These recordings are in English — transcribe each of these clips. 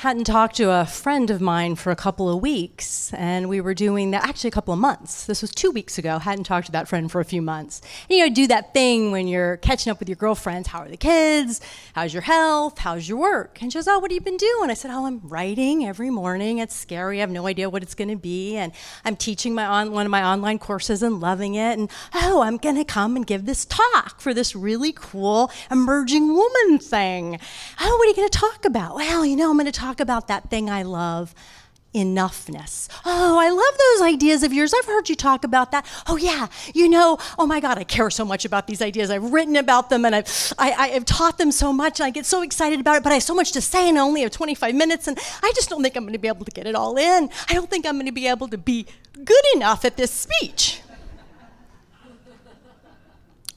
hadn't talked to a friend of mine for a couple of weeks, and we were doing that, actually a couple of months. This was 2 weeks ago. Hadn't talked to that friend for a few months. And you know, do that thing when you're catching up with your girlfriends. How are the kids? How's your health? How's your work? And she goes, oh, what have you been doing? I said, oh, I'm writing every morning. It's scary. I have no idea what it's going to be. And I'm teaching one of my online courses and loving it. And, oh, I'm going to come and give this talk for this really cool emerging woman thing. Oh, what are you going to talk about? Well, you know, I'm going to talk about that thing I love, enoughness. Oh, I love those ideas of yours. I've heard you talk about that. Oh yeah, you know, oh my God, I care so much about these ideas. I've written about them and I've taught them so much and I get so excited about it, but I have so much to say and I only have 25 minutes and I just don't think I'm going to be able to get it all in. I don't think I'm going to be able to be good enough at this speech.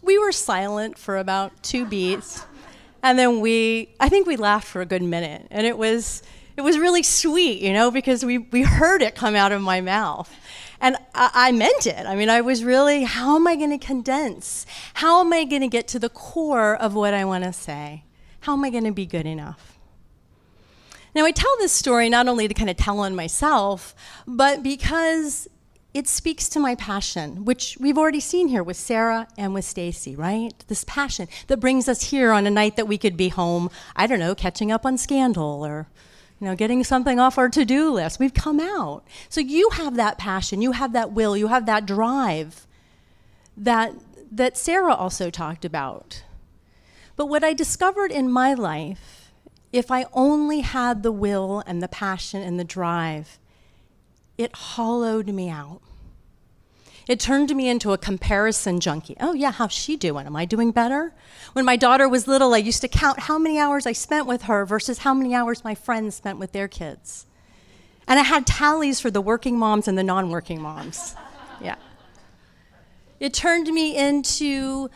We were silent for about 2 beats. And then I think we laughed for a good minute. And it was really sweet, you know, because we heard it come out of my mouth. And I meant it. I mean, I was really, how am I going to condense? How am I going to get to the core of what I want to say? How am I going to be good enough? Now, I tell this story not only to kind of tell on myself, but because it speaks to my passion, which we've already seen here with Sarah and with Stacy, right? This passion that brings us here on a night that we could be home, I don't know, catching up on Scandal or, you know, getting something off our to-do list. We've come out. So you have that passion, you have that will, you have that drive that Sarah also talked about. But what I discovered in my life, if I only had the will and the passion and the drive, it hollowed me out. It turned me into a comparison junkie. Oh yeah, how's she doing? Am I doing better? When my daughter was little, I used to count how many hours I spent with her versus how many hours my friends spent with their kids. And I had tallies for the working moms and the non-working moms. Yeah. It turned me into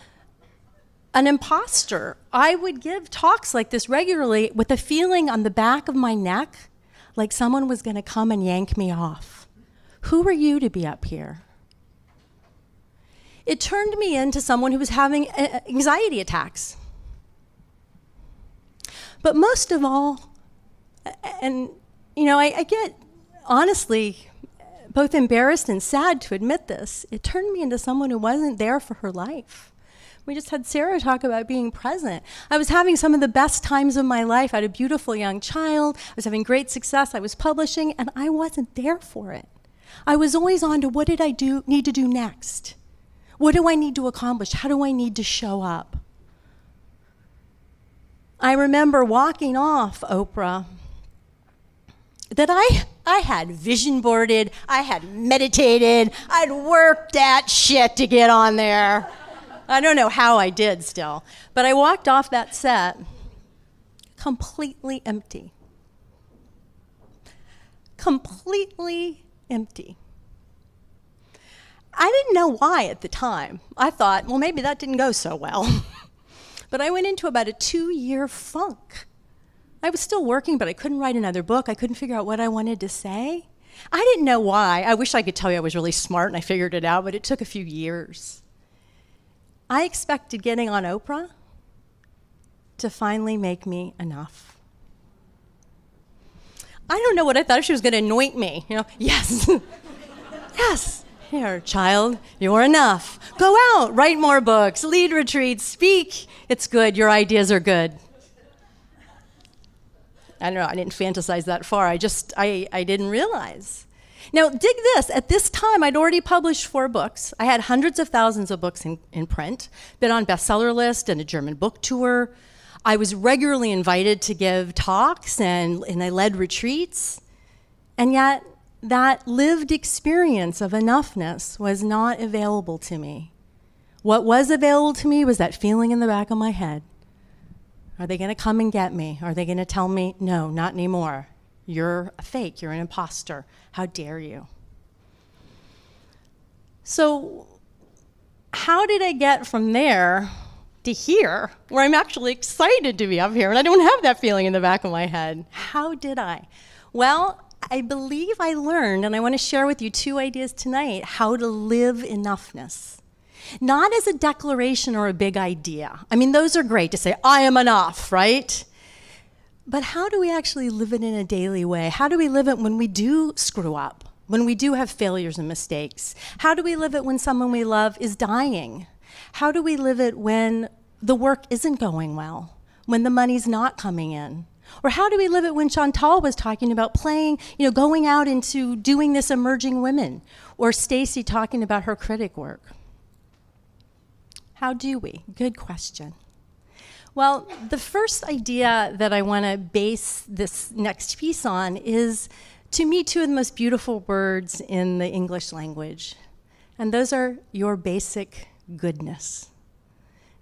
an imposter. I would give talks like this regularly with a feeling on the back of my neck like someone was going to come and yank me off. Who are you to be up here? It turned me into someone who was having anxiety attacks. But most of all, and you know, I get honestly both embarrassed and sad to admit this, it turned me into someone who wasn't there for her life. We just had Sarah talk about being present. I was having some of the best times of my life. I had a beautiful young child. I was having great success. I was publishing, and I wasn't there for it. I was always on to what did I need to do next? What do I need to accomplish? How do I need to show up? I remember walking off Oprah that I had vision boarded, I had meditated, I'd worked that shit to get on there. I don't know how I did still, but I walked off that set completely empty. Completely empty. I didn't know why at the time. I thought, well, maybe that didn't go so well. But I went into about a 2-year funk. I was still working, but I couldn't write another book. I couldn't figure out what I wanted to say. I didn't know why. I wish I could tell you I was really smart and I figured it out, but it took a few years. I expected getting on Oprah to finally make me enough. I don't know what I thought. She was going to anoint me. You know, yes, yes, here, child, you're enough. Go out, write more books, lead retreats, speak. It's good. Your ideas are good. I don't know. I didn't fantasize that far. I didn't realize. Now, dig this. At this time, I'd already published 4 books. I had hundreds of thousands of books in print, been on bestseller list and a German book tour. I was regularly invited to give talks and I led retreats. And yet, that lived experience of enoughness was not available to me. What was available to me was that feeling in the back of my head. Are they going to come and get me? Are they going to tell me, no, not anymore? You're a fake, you're an imposter. How dare you? So how did I get from there to here, where I'm actually excited to be up here and I don't have that feeling in the back of my head? How did I? Well, I believe I learned, and I want to share with you 2 ideas tonight, how to live enoughness. Not as a declaration or a big idea. I mean, those are great to say, I am enough, right? But how do we actually live it in a daily way? How do we live it when we do screw up, when we do have failures and mistakes? How do we live it when someone we love is dying? How do we live it when the work isn't going well, when the money's not coming in? Or how do we live it when Chantal was talking about playing, going out into doing this emerging women, or Stacy talking about her critic work? How do we? Good question. Well, the first idea that I want to base this next piece on is, to me, two of the most beautiful words in the English language. And those are your basic goodness.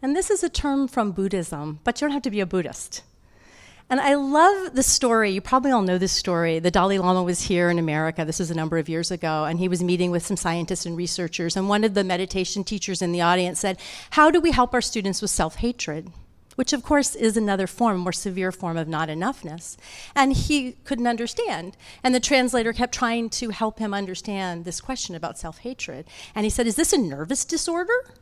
And this is a term from Buddhism, but you don't have to be a Buddhist. And I love the story. You probably all know this story. The Dalai Lama was here in America. This was a number of years ago, and he was meeting with some scientists and researchers. And one of the meditation teachers in the audience said, "How do we help our students with self-hatred?" Which, of course, is another form, more severe form of not enoughness. And he couldn't understand. And the translator kept trying to help him understand this question about self-hatred. And he said, "Is this a nervous disorder?"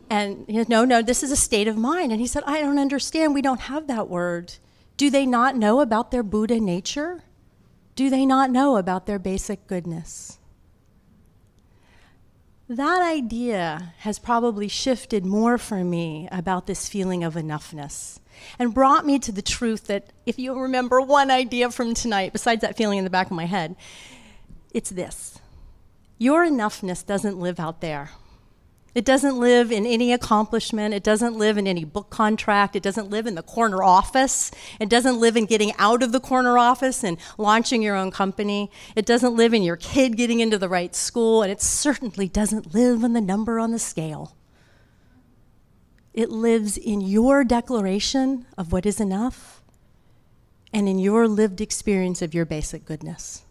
And he said, no, this is a state of mind. And he said, "I don't understand. We don't have that word. Do they not know about their Buddha nature? Do they not know about their basic goodness?" That idea has probably shifted more for me about this feeling of enoughness and brought me to the truth that, if you remember one idea from tonight, besides that feeling in the back of my head, it's this. Your enoughness doesn't live out there. It doesn't live in any accomplishment. It doesn't live in any book contract. It doesn't live in the corner office. It doesn't live in getting out of the corner office and launching your own company. It doesn't live in your kid getting into the right school. And it certainly doesn't live in the number on the scale. It lives in your declaration of what is enough and in your lived experience of your basic goodness.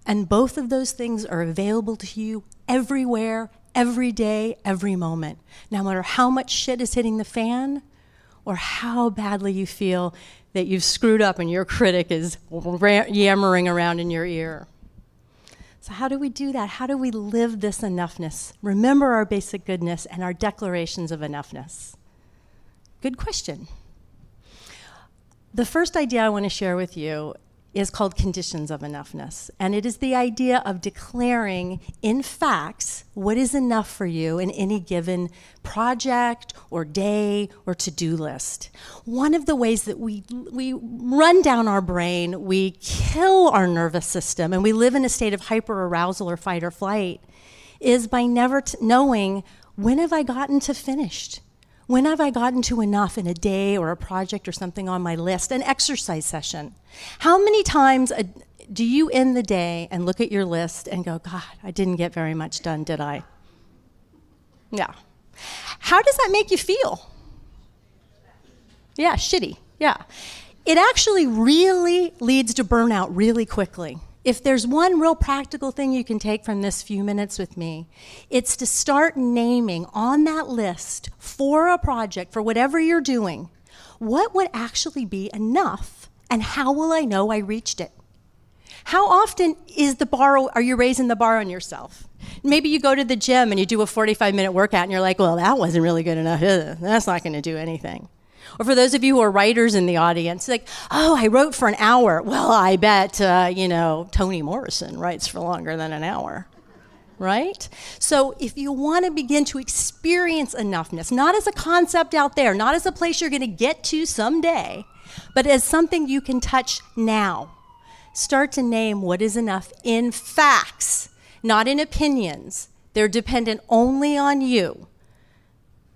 And both of those things are available to you everywhere, every day, every moment, no matter how much shit is hitting the fan or how badly you feel that you've screwed up and your critic is yammering around in your ear. So how do we do that? How do we live this enoughness? Remember our basic goodness and our declarations of enoughness. Good question. The first idea I want to share with you is called conditions of enoughness. And it is the idea of declaring in facts what is enough for you in any given project or day or to-do list. One of the ways that we run down our brain, we kill our nervous system, and we live in a state of hyperarousal or fight or flight is by never knowing, when have I gotten to finished? When have I gotten to enough in a day or a project or something on my list, an exercise session? How many times do you end the day and look at your list and go, God, I didn't get very much done, did I? Yeah. How does that make you feel? Yeah, shitty, yeah. It actually really leads to burnout really quickly. If there's one real practical thing you can take from this few minutes with me, it's to start naming on that list for a project, for whatever you're doing, what would actually be enough, and how will I know I reached it? How often are you raising the bar on yourself? Maybe you go to the gym and you do a 45-minute workout and you're like, well, that wasn't really good enough. That's not going to do anything. Or for those of you who are writers in the audience, like, oh, I wrote for an hour. Well, I bet, Toni Morrison writes for longer than an hour, right? So if you want to begin to experience enoughness, not as a concept out there, not as a place you're going to get to someday, but as something you can touch now, start to name what is enough in facts, not in opinions. They're dependent only on you.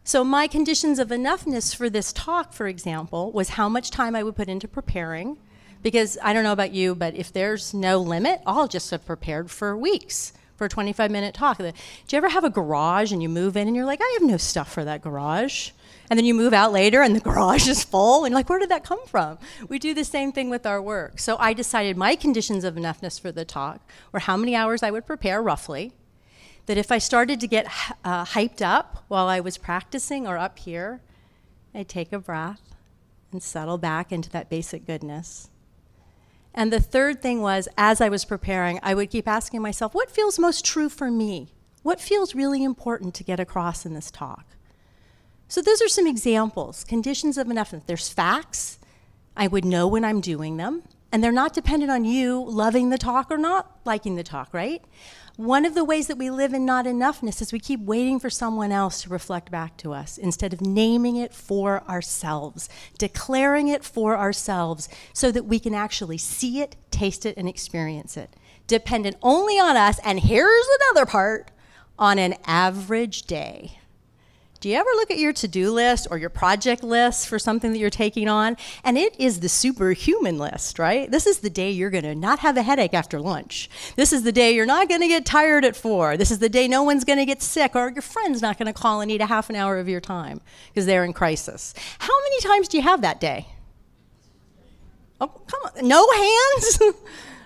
So my conditions of enoughness for this talk, for example, was how much time I would put into preparing. Because I don't know about you, but if there's no limit, I'll just have prepared for weeks for a 25-minute talk. Do you ever have a garage and you move in and you're like, I have no stuff for that garage? And then you move out later and the garage is full and you're like, where did that come from? We do the same thing with our work. So I decided my conditions of enoughness for the talk were how many hours I would prepare roughly, that if I started to get hyped up while I was practicing or up here, I'd take a breath and settle back into that basic goodness. And the third thing was, as I was preparing, I would keep asking myself, what feels most true for me? What feels really important to get across in this talk? So those are some examples, conditions of enoughness. There's facts, I would know when I'm doing them, and they're not dependent on you loving the talk or not liking the talk, right? One of the ways that we live in not enoughness is we keep waiting for someone else to reflect back to us instead of naming it for ourselves, declaring it for ourselves so that we can actually see it, taste it, and experience it. Dependent only on us, and here's another part, on an average day. Do you ever look at your to-do list or your project list for something that you're taking on? And it is the superhuman list, right? This is the day you're going to not have a headache after lunch. This is the day you're not going to get tired at 4. This is the day no one's going to get sick or your friend's not going to call and need a half an hour of your time because they're in crisis. How many times do you have that day? Oh, come on. No hands?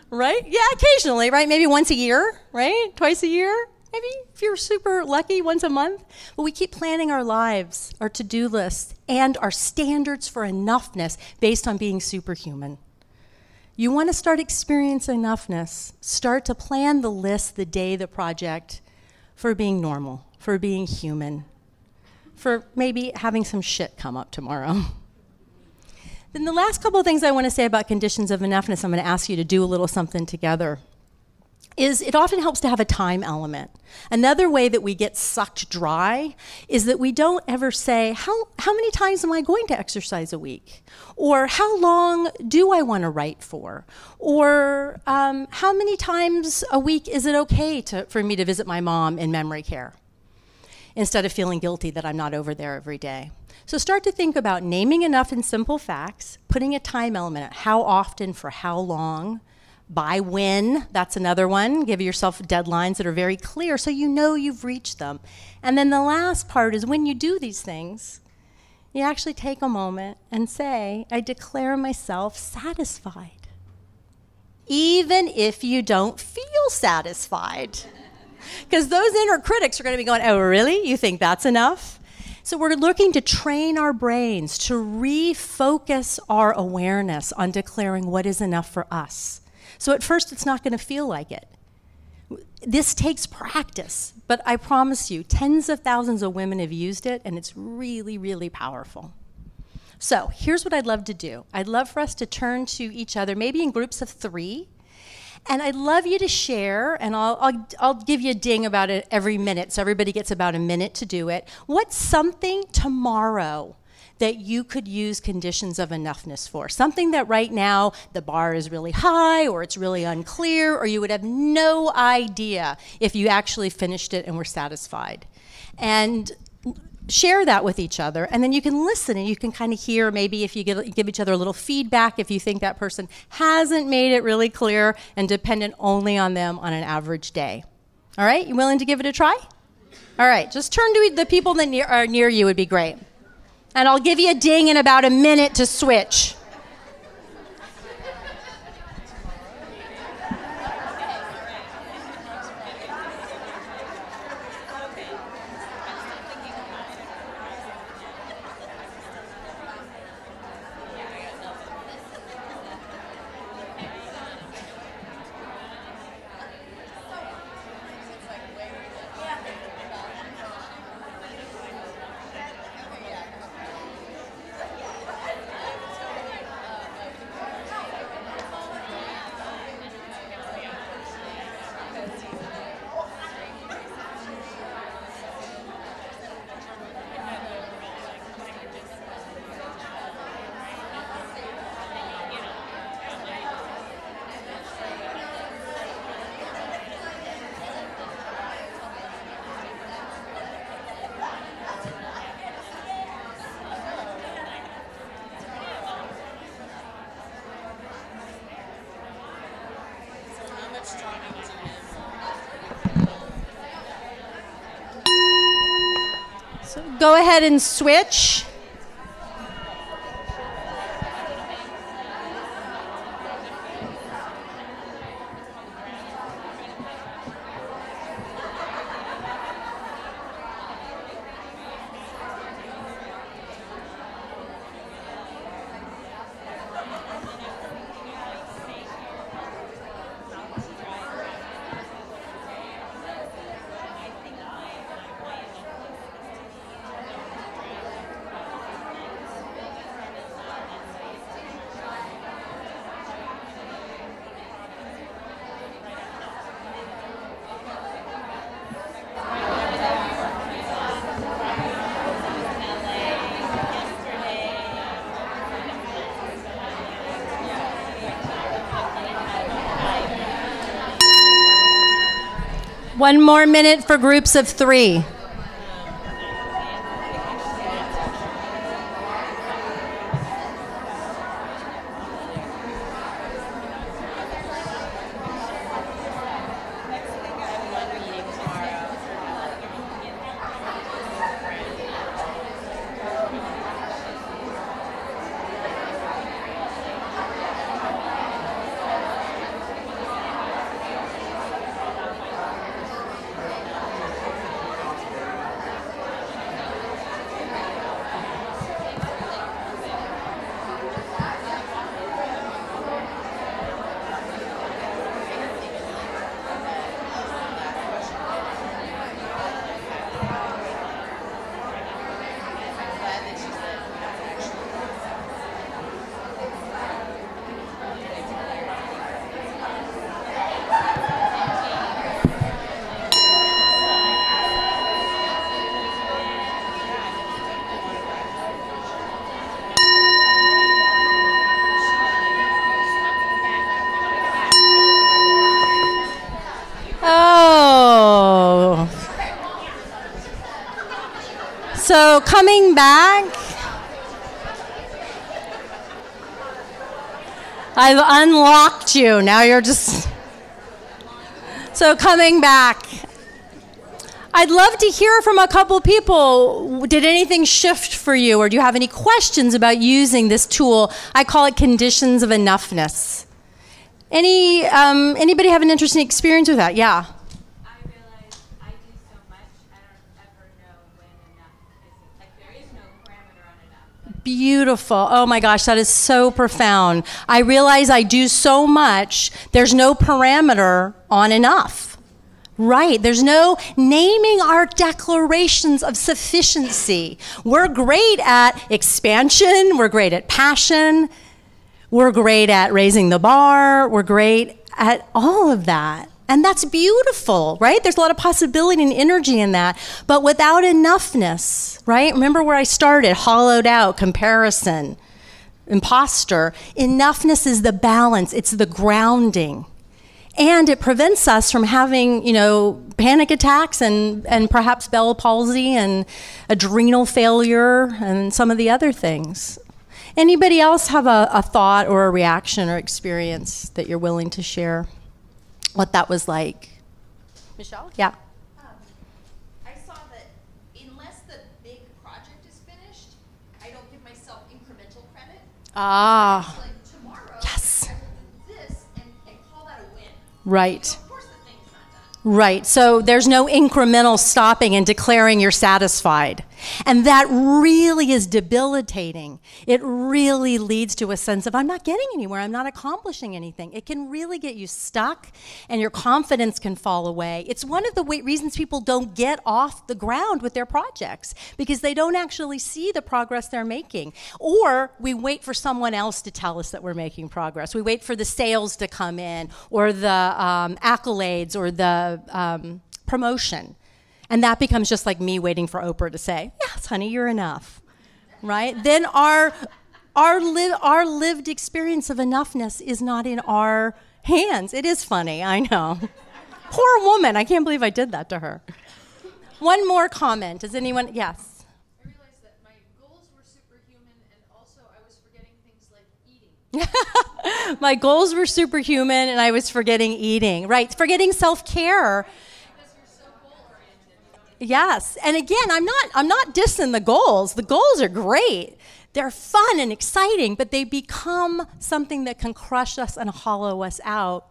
Right? Yeah, occasionally, right? Maybe once a year, right? Twice a year? Maybe if you're super lucky, once a month. But we keep planning our lives, our to-do lists, and our standards for enoughness based on being superhuman. You want to start experiencing enoughness, start to plan the list, the day, the project for being normal, for being human, for maybe having some shit come up tomorrow. Then the last couple of things I want to say about conditions of enoughness, I'm going to ask you to do a little something together, is it often helps to have a time element. Another way that we get sucked dry is that we don't ever say, how many times am I going to exercise a week? Or how long do I want to write for? Or how many times a week is it okay for me to visit my mom in memory care? Instead of feeling guilty that I'm not over there every day. So start to think about naming enough and simple facts, putting a time element, how often, for how long, by when, that's another one. Give yourself deadlines that are very clear so you know you've reached them. And then the last part is when you do these things, you actually take a moment and say, I declare myself satisfied. Even if you don't feel satisfied. Because those inner critics are going to be going, oh, really? You think that's enough? So we're looking to train our brains to refocus our awareness on declaring what is enough for us. So at first, it's not going to feel like it. This takes practice, but I promise you, tens of thousands of women have used it, and it's really, really powerful. So here's what I'd love to do. I'd love for us to turn to each other, maybe in groups of 3, and I'd love you to share, and I'll give you a ding about it every minute, so everybody gets about a minute to do it. What's something tomorrow that you could use conditions of enoughness for? Something that right now the bar is really high or it's really unclear or you would have no idea if you actually finished it and were satisfied. And share that with each other, and then you can listen and you can kind of hear maybe if you give each other a little feedback if you think that person hasn't made it really clear and dependent only on them on an average day. All right, you willing to give it a try? All right, just turn to the people that are near you would be great. And I'll give you a ding in about a minute to switch. So go ahead and switch. 1 more minute for groups of 3. So coming back, I've unlocked you. Now you're just... So coming back, I'd love to hear from a couple people. Did anything shift for you, or do you have any questions about using this tool? I call it conditions of enoughness. Anybody have an interesting experience with that? Yeah. Beautiful. Oh my gosh, that is so profound. I realize I do so much, there's no parameter on enough. Right, there's no naming our declarations of sufficiency. We're great at expansion, we're great at passion, we're great at raising the bar, we're great at all of that. And that's beautiful, right? There's a lot of possibility and energy in that. But without enoughness, right? Remember where I started, hollowed out, comparison, imposter. Enoughness is the balance, it's the grounding. And it prevents us from having, panic attacks and perhaps Bell palsy and adrenal failure and some of the other things. Anybody else have a thought or a reaction or experience that you're willing to share? What that was like. Michelle? Yeah. I saw that unless the big project is finished, I don't give myself incremental credit. Ah. It's like tomorrow, yes. I will do this and call that a win. Right. So of course the thing's not done. Right. So there's no incremental stopping and declaring you're satisfied. And that really is debilitating. It really leads to a sense of, I'm not getting anywhere, I'm not accomplishing anything. It can really get you stuck and your confidence can fall away. It's one of the reasons people don't get off the ground with their projects, because they don't actually see the progress they're making. Or we wait for someone else to tell us that we're making progress. We wait for the sales to come in, or the accolades, or the promotion. And that becomes just like me waiting for Oprah to say, yes, honey, you're enough, right? Then our lived experience of enoughness is not in our hands. It is funny, I know. Poor woman, I can't believe I did that to her. One more comment, does anyone, yes? I realized that my goals were superhuman, and also I was forgetting things like eating. My goals were superhuman and I was forgetting eating, right? Forgetting self-care. Yes, and again, I'm not dissing the goals. The goals are great. They're fun and exciting, but they become something that can crush us and hollow us out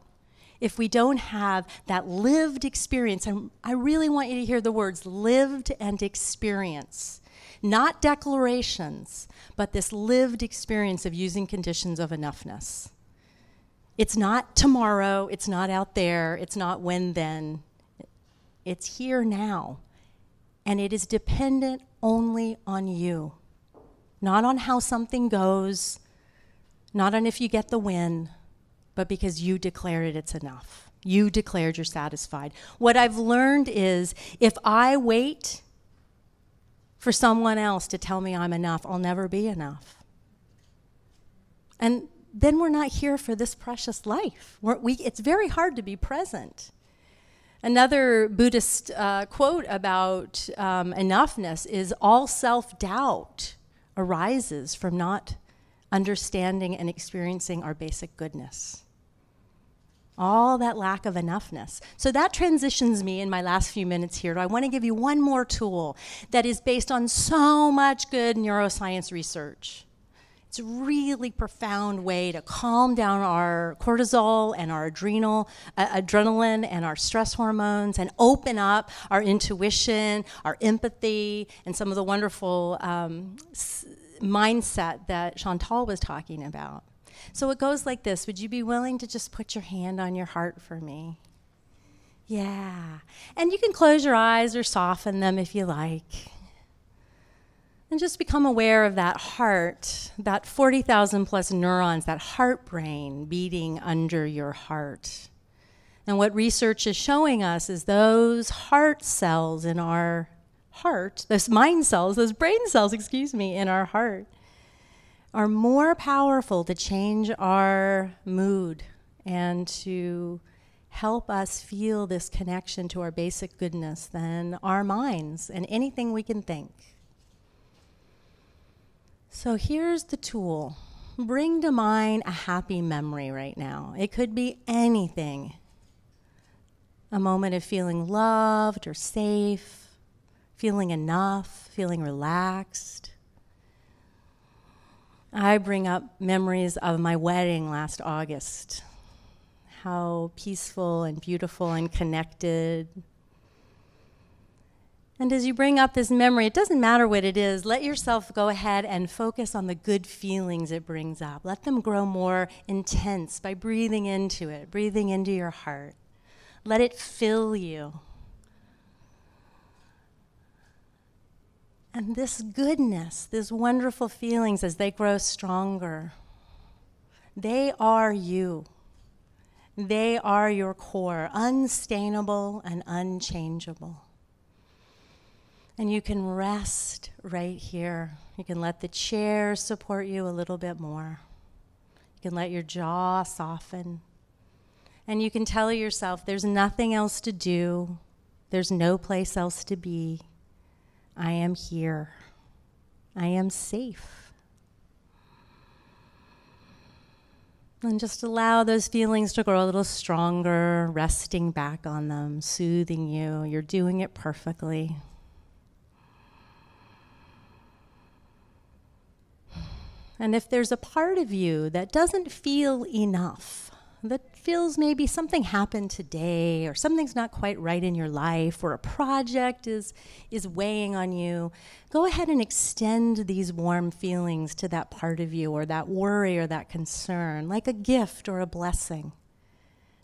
if we don't have that lived experience. And I really want you to hear the words lived and experience. Not declarations, but this lived experience of using conditions of enoughness. It's not tomorrow, it's not out there, it's not when then. It's here now. And it is dependent only on you, not on how something goes, not on if you get the win, but because you declared it's enough. You declared you're satisfied. What I've learned is if I wait for someone else to tell me I'm enough, I'll never be enough. And then we're not here for this precious life. It's very hard to be present. Another Buddhist quote about enoughness is, all self-doubt arises from not understanding and experiencing our basic goodness. All that lack of enoughness. So that transitions me in my last few minutes here. I want to give you one more tool that is based on so much good neuroscience research. It's a really profound way to calm down our cortisol and our adrenaline and our stress hormones, and open up our intuition, our empathy, and some of the wonderful mindset that Chantal was talking about. So it goes like this. Would you be willing to just put your hand on your heart for me? Yeah. And you can close your eyes or soften them if you like. And just become aware of that heart, that 40,000 plus neurons, that heart brain beating under your heart. And what research is showing us is those heart cells in our heart, those mind cells, those brain cells, in our heart, are more powerful to change our mood and to help us feel this connection to our basic goodness than our minds and anything we can think. So here's the tool. Bring to mind a happy memory right now. It could be anything. A moment of feeling loved or safe, feeling enough, feeling relaxed. I bring up memories of my wedding last August. How peaceful and beautiful and connected. And as you bring up this memory, it doesn't matter what it is, let yourself go ahead and focus on the good feelings it brings up. Let them grow more intense by breathing into it, breathing into your heart. Let it fill you. And this goodness, these wonderful feelings as they grow stronger, they are you. They are your core, unstainable and unchangeable. And you can rest right here. You can let the chair support you a little bit more. You can let your jaw soften. And you can tell yourself there's nothing else to do. There's no place else to be. I am here. I am safe. And just allow those feelings to grow a little stronger, resting back on them, soothing you. You're doing it perfectly. And if there's a part of you that doesn't feel enough, that feels maybe something happened today, or something's not quite right in your life, or a project is weighing on you, go ahead and extend these warm feelings to that part of you, or that worry or that concern, like a gift or a blessing.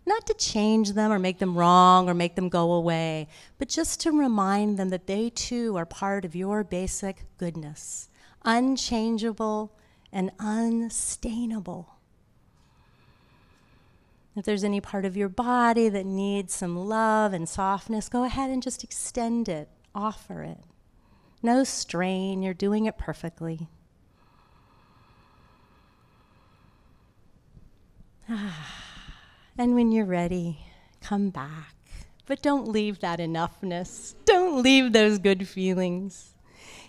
Not to change them or make them wrong or make them go away, but just to remind them that they too are part of your basic goodness, unchangeable and unstainable. If there's any part of your body that needs some love and softness, go ahead and just extend it, offer it. No strain, you're doing it perfectly. And when you're ready, come back. But don't leave that enoughness. Don't leave those good feelings.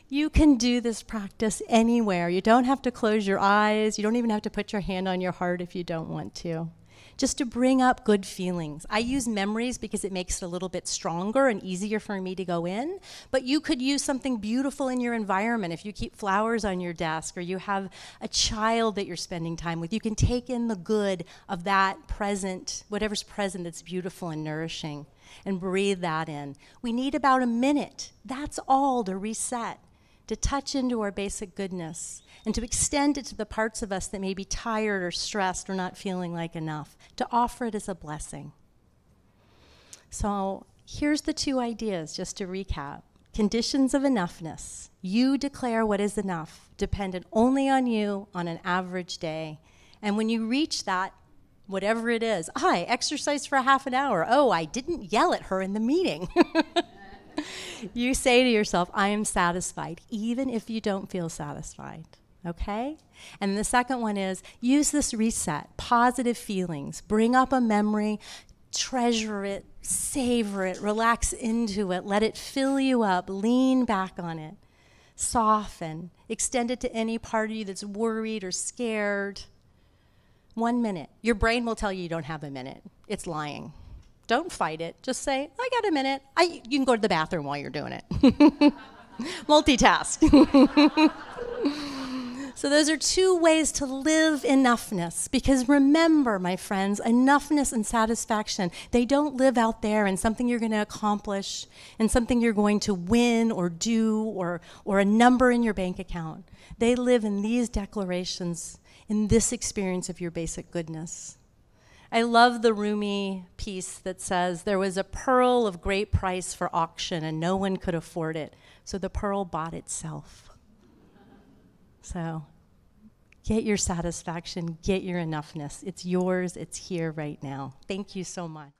You can do this practice anywhere. You don't have to close your eyes. You don't even have to put your hand on your heart if you don't want to. Just to bring up good feelings. I use memories because it makes it a little bit stronger and easier for me to go in. But you could use something beautiful in your environment. If you keep flowers on your desk, or you have a child that you're spending time with, you can take in the good of that present, whatever's present that's beautiful and nourishing, and breathe that in. We need about a minute. That's all to reset, to touch into our basic goodness, and to extend it to the parts of us that may be tired or stressed or not feeling like enough, to offer it as a blessing. So here's the two ideas, just to recap. Conditions of enoughness. You declare what is enough, dependent only on you on an average day. And when you reach that, whatever it is, I exercised for a half an hour. Oh, I didn't yell at her in the meeting. You say to yourself, I am satisfied, even if you don't feel satisfied. Okay? And the second one is, use this reset, positive feelings. Bring up a memory. treasure it, savor it, relax into it, let it fill you up, lean back on it, soften, extend it to any part of you that's worried or scared. 1 minute. Your brain will tell you don't have a minute. It's lying. Don't fight it. Just say, I got a minute. You can go to the bathroom while you're doing it. Multitask. So those are 2 ways to live enoughness. Because remember, my friends, enoughness and satisfaction, they don't live out there in something you're going to accomplish, in something you're going to win or do, or a number in your bank account. They live in these declarations, in this experience of your basic goodness. I love the Rumi piece that says, there was a pearl of great price for auction and no one could afford it, so the pearl bought itself. So get your satisfaction, get your enoughness. It's yours, it's here right now. Thank you so much.